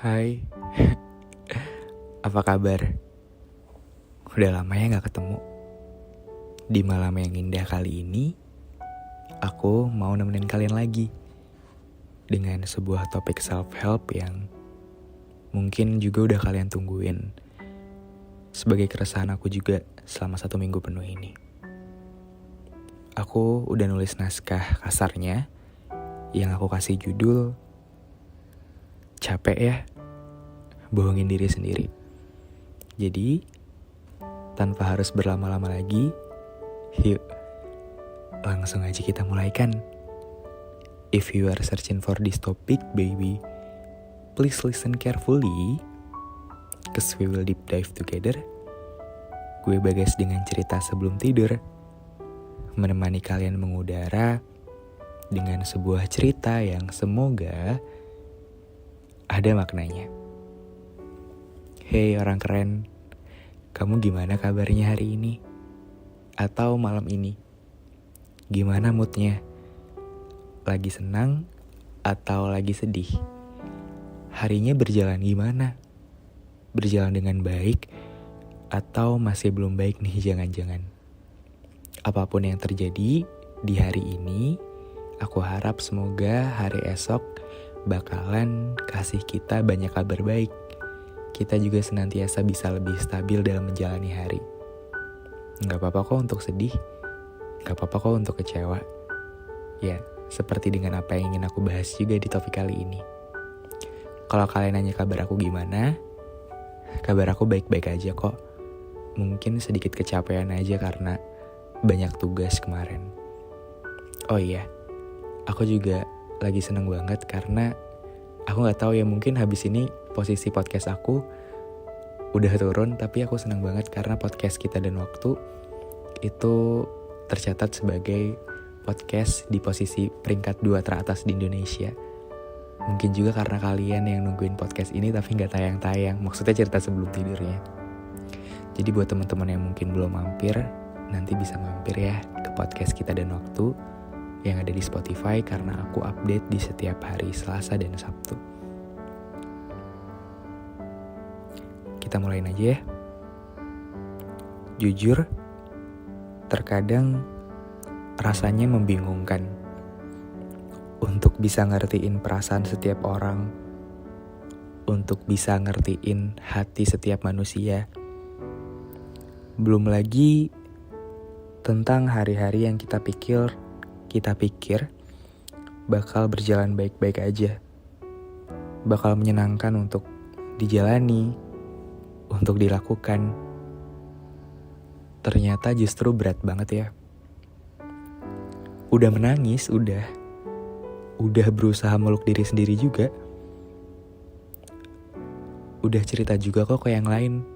Hai, apa kabar? Udah lama ya gak ketemu. Di malam yang indah kali ini, aku mau nemenin kalian lagi dengan sebuah topik self-help yang mungkin juga udah kalian tungguin sebagai keresahan aku juga selama 1 minggu penuh ini. Aku udah nulis naskah kasarnya yang aku kasih judul Capek ya, bohongin diri sendiri. Jadi, tanpa harus berlama-lama lagi, yuk langsung aja kita mulai kan. If you are searching for this topic, baby, please listen carefully, cause we will deep dive together. Gue Bagas dengan cerita sebelum tidur, menemani kalian mengudara dengan sebuah cerita yang semoga ada maknanya. Hey orang keren, kamu gimana kabarnya hari ini? Atau malam ini? Gimana moodnya? Lagi senang atau lagi sedih? Harinya berjalan gimana? Berjalan dengan baik atau masih belum baik nih jangan-jangan? Apapun yang terjadi di hari ini, aku harap semoga hari esok bakalan kasih kita banyak kabar baik. Kita juga senantiasa bisa lebih stabil dalam menjalani hari. Gak apa-apa kok untuk sedih, gak apa-apa kok untuk kecewa. Ya, seperti dengan apa yang ingin aku bahas juga di topik kali ini. Kalau kalian nanya kabar aku gimana, kabar aku baik-baik aja kok. Mungkin sedikit kecapean aja karena banyak tugas kemarin. Oh iya, aku juga lagi seneng banget karena aku gak tahu ya, mungkin habis ini posisi podcast aku udah turun, tapi aku seneng banget karena podcast Kita dan Waktu itu tercatat sebagai podcast di posisi peringkat 2 teratas di Indonesia. Mungkin juga karena kalian yang nungguin podcast ini tapi gak tayang-tayang, maksudnya cerita sebelum tidurnya. Jadi buat teman-teman yang mungkin belum mampir, nanti bisa mampir ya ke podcast Kita dan Waktu yang ada di Spotify karena aku update di setiap hari Selasa dan Sabtu. Kita mulain aja ya. Jujur, terkadang rasanya membingungkan untuk bisa ngertiin perasaan setiap orang, untuk bisa ngertiin hati setiap manusia. Belum lagi tentang hari-hari yang kita pikir bakal berjalan baik-baik aja. Bakal menyenangkan untuk dijalani, untuk dilakukan. Ternyata justru berat banget ya. Udah menangis, udah berusaha meluk diri sendiri juga. Udah cerita juga kok ke yang lain.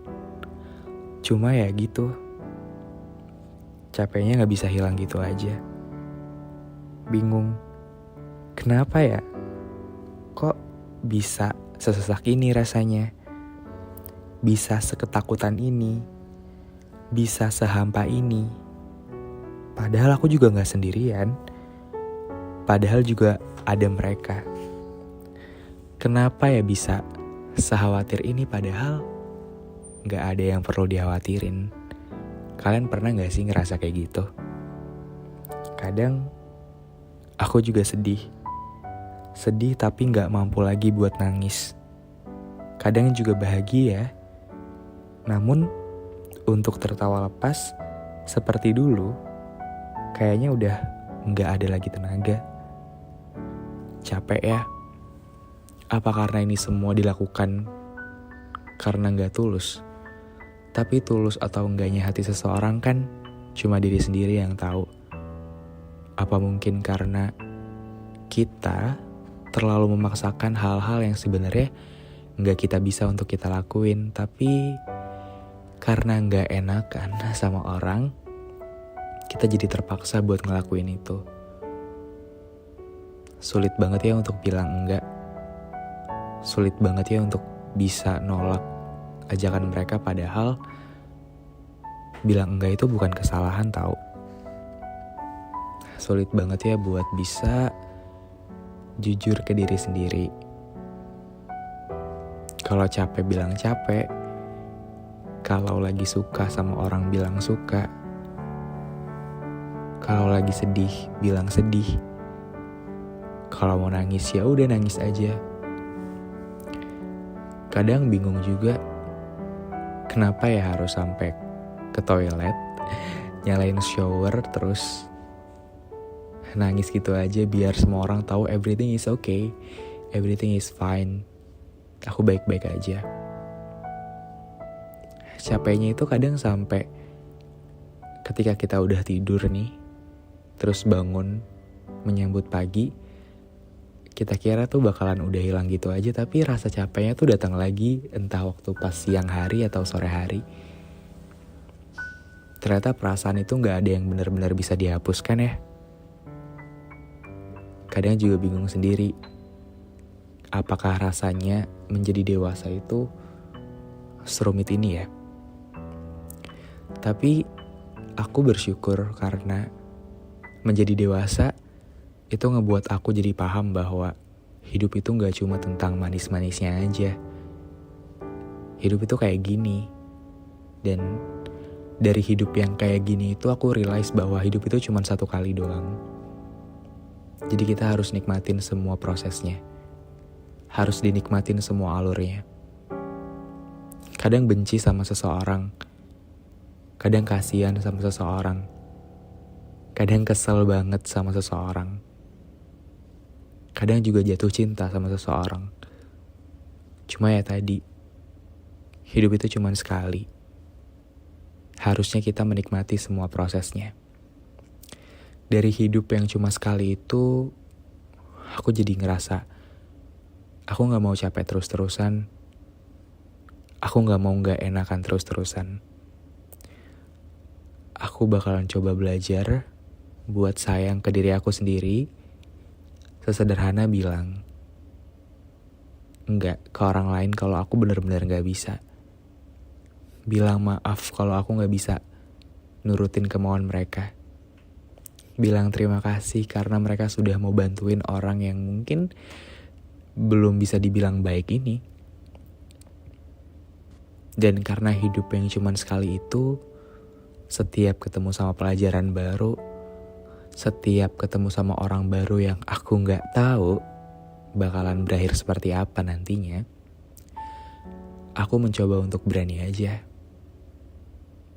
Cuma ya gitu, capeknya gak bisa hilang gitu aja. Bingung, kenapa ya? Kok bisa sesesak ini rasanya? Bisa seketakutan ini? Bisa sehampa ini? Padahal aku juga gak sendirian. Padahal juga ada mereka. Kenapa ya bisa sekhawatir ini padahal gak ada yang perlu dikhawatirin? Kalian pernah gak sih ngerasa kayak gitu? Kadang aku juga sedih tapi gak mampu lagi buat nangis. Kadang juga bahagia, namun untuk tertawa lepas seperti dulu, kayaknya udah gak ada lagi tenaga. Capek ya? Apa karena ini semua dilakukan karena gak tulus? Tapi tulus atau enggaknya hati seseorang kan cuma diri sendiri yang tahu. Apa mungkin karena kita terlalu memaksakan hal-hal yang sebenarnya gak kita bisa untuk kita lakuin, tapi karena gak enakan sama orang, kita jadi terpaksa buat ngelakuin itu. Sulit banget ya untuk bilang enggak. Sulit banget ya untuk bisa nolak ajakan mereka, padahal bilang enggak itu bukan kesalahan tau. Sulit banget ya buat bisa jujur ke diri sendiri. Kalau capek bilang capek. Kalau lagi suka sama orang bilang suka. Kalau lagi sedih bilang sedih. Kalau mau nangis ya udah nangis aja. Kadang bingung juga kenapa ya harus sampai ke toilet, nyalain shower terus nangis gitu aja biar semua orang tahu everything is okay, everything is fine. Aku baik-baik aja. Capeknya itu kadang sampai ketika kita udah tidur nih, terus bangun menyambut pagi, kita kira tuh bakalan udah hilang gitu aja, tapi rasa capeknya tuh datang lagi, entah waktu pas siang hari atau sore hari. Ternyata perasaan itu gak ada yang benar-benar bisa dihapuskan ya. Kadang juga bingung sendiri, apakah rasanya menjadi dewasa itu serumit ini ya? Tapi aku bersyukur karena menjadi dewasa itu ngebuat aku jadi paham bahwa hidup itu gak cuma tentang manis-manisnya aja. Hidup itu kayak gini. Dan dari hidup yang kayak gini itu aku realize bahwa hidup itu cuma satu kali doang. Jadi kita harus nikmatin semua prosesnya. Harus dinikmatin semua alurnya. Kadang benci sama seseorang. Kadang kasihan sama seseorang. Kadang kesel banget sama seseorang. Kadang juga jatuh cinta sama seseorang. Cuma ya tadi, hidup itu cuma sekali. Harusnya kita menikmati semua prosesnya. Dari hidup yang cuma sekali itu, aku jadi ngerasa aku gak mau capek terus-terusan. Aku gak mau gak enakan terus-terusan. Aku bakalan coba belajar buat sayang ke diri aku sendiri. Sesederhana bilang enggak ke orang lain kalau aku benar-benar gak bisa. Bilang maaf kalau aku gak bisa nurutin kemauan mereka. Bilang terima kasih karena mereka sudah mau bantuin orang yang mungkin belum bisa dibilang baik ini. Dan karena hidup yang cuma sekali itu, setiap ketemu sama pelajaran baru, setiap ketemu sama orang baru yang aku gak tahu bakalan berakhir seperti apa nantinya, aku mencoba untuk berani aja.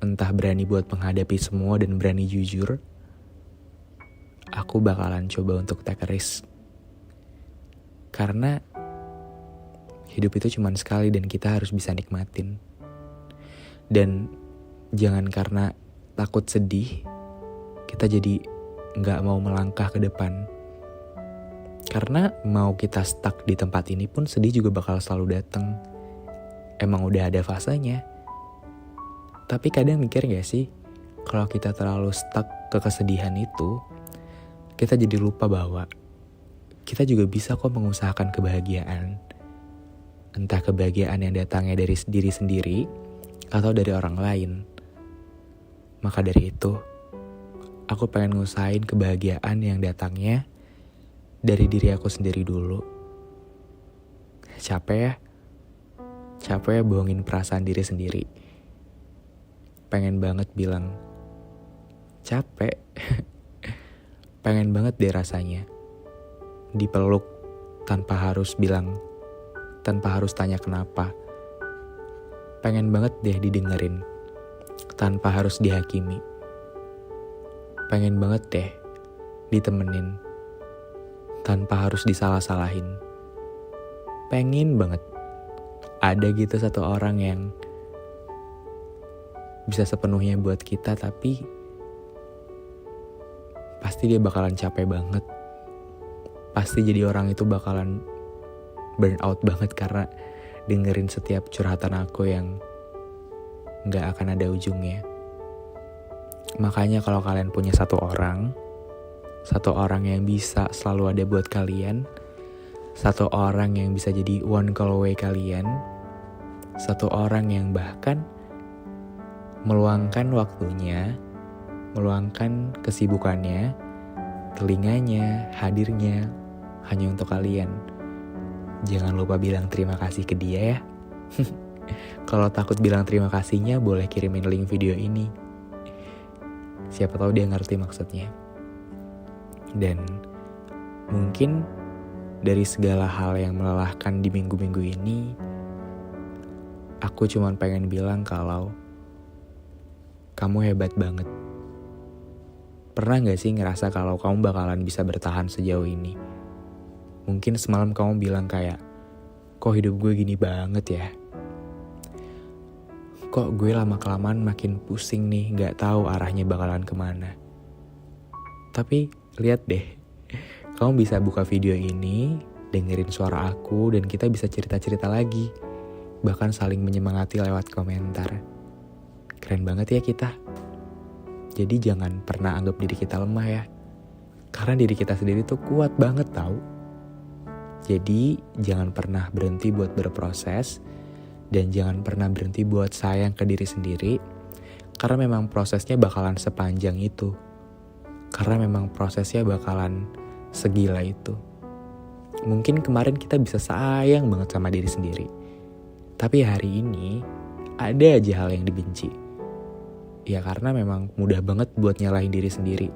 Entah berani buat menghadapi semua dan berani jujur, aku bakalan coba untuk take a risk. Karena hidup itu cuma sekali dan kita harus bisa nikmatin. Dan jangan karena takut sedih, kita jadi gak mau melangkah ke depan. Karena mau kita stuck di tempat ini pun sedih juga bakal selalu datang. Emang udah ada fasenya. Tapi kadang mikir gak sih, kalau kita terlalu stuck ke kesedihan itu, kita jadi lupa bahwa kita juga bisa kok mengusahakan kebahagiaan. Entah kebahagiaan yang datangnya dari diri sendiri atau dari orang lain. Maka dari itu, aku pengen ngusahain kebahagiaan yang datangnya dari diri aku sendiri dulu. Capek ya? Capek ya bohongin perasaan diri sendiri. Pengen banget bilang capek. Pengen banget deh rasanya dipeluk tanpa harus bilang, tanpa harus tanya kenapa. Pengen banget deh didengerin tanpa harus dihakimi. Pengen banget deh ditemenin tanpa harus disalah-salahin. Pengen banget ada gitu satu orang yang bisa sepenuhnya buat kita, tapi pasti dia bakalan capek banget. Pasti jadi orang itu bakalan burn out banget karena dengerin setiap curhatan aku yang gak akan ada ujungnya. Makanya kalau kalian punya satu orang yang bisa selalu ada buat kalian, satu orang yang bisa jadi one call away kalian, satu orang yang bahkan meluangkan waktunya, meluangkan kesibukannya, telinganya, hadirnya hanya untuk kalian. Jangan lupa bilang terima kasih ke dia ya. Kalau takut bilang terima kasihnya, boleh kirimin link video ini. Siapa tahu dia ngerti maksudnya. Dan mungkin dari segala hal yang melelahkan di minggu-minggu ini, aku cuma pengen bilang kalau kamu hebat banget. Pernah gak sih ngerasa kalau kamu bakalan bisa bertahan sejauh ini? Mungkin semalam kamu bilang kayak, kok hidup gue gini banget ya? Kok gue lama-kelamaan makin pusing nih, gak tahu arahnya bakalan kemana. Tapi lihat deh, kamu bisa buka video ini, dengerin suara aku, dan kita bisa cerita-cerita lagi. Bahkan saling menyemangati lewat komentar. Keren banget ya kita. Jadi jangan pernah anggap diri kita lemah ya. Karena diri kita sendiri tuh kuat banget tau. Jadi jangan pernah berhenti buat berproses. Dan jangan pernah berhenti buat sayang ke diri sendiri. Karena memang prosesnya bakalan sepanjang itu. Karena memang prosesnya bakalan segila itu. Mungkin kemarin kita bisa sayang banget sama diri sendiri. Tapi hari ini ada aja hal yang dibenci. Ya karena memang mudah banget buat nyalahin diri sendiri.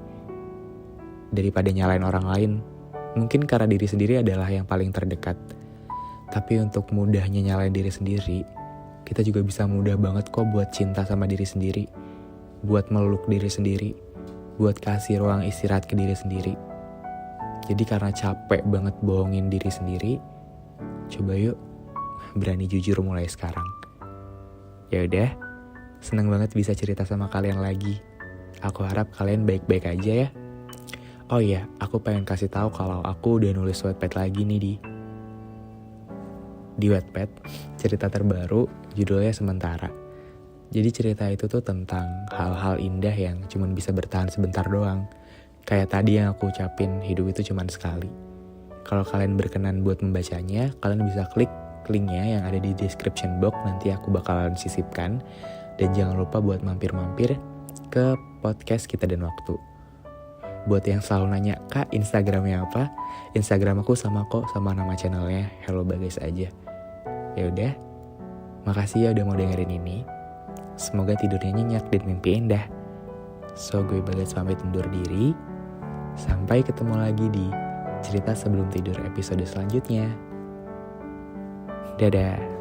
Daripada nyalahin orang lain, mungkin karena diri sendiri adalah yang paling terdekat. Tapi untuk mudahnya nyalahin diri sendiri, kita juga bisa mudah banget kok buat cinta sama diri sendiri. Buat meluk diri sendiri. Buat kasih ruang istirahat ke diri sendiri. Jadi karena capek banget bohongin diri sendiri, coba yuk berani jujur mulai sekarang. Ya udah. Seneng banget bisa cerita sama kalian lagi. Aku harap kalian baik-baik aja ya. Oh iya, aku pengen kasih tahu kalau aku udah nulis Wattpad lagi nih di Wattpad, cerita terbaru judulnya Sementara. Jadi cerita itu tuh tentang hal-hal indah yang cuma bisa bertahan sebentar doang. Kayak tadi yang aku ucapin, hidup itu cuma sekali. Kalau kalian berkenan buat membacanya, kalian bisa klik linknya yang ada di description box, nanti aku bakalan sisipkan. Dan jangan lupa buat mampir-mampir ke podcast Kita dan Waktu. Buat yang selalu nanya, Kak Instagramnya apa? Instagram aku sama kok, sama nama channelnya Hello Bagas aja. Ya udah, makasih ya udah mau dengerin ini. Semoga tidurnya nyenyak dan mimpi indah. So gue Bagas pamit undur diri. Sampai ketemu lagi di cerita sebelum tidur episode selanjutnya. Dadah.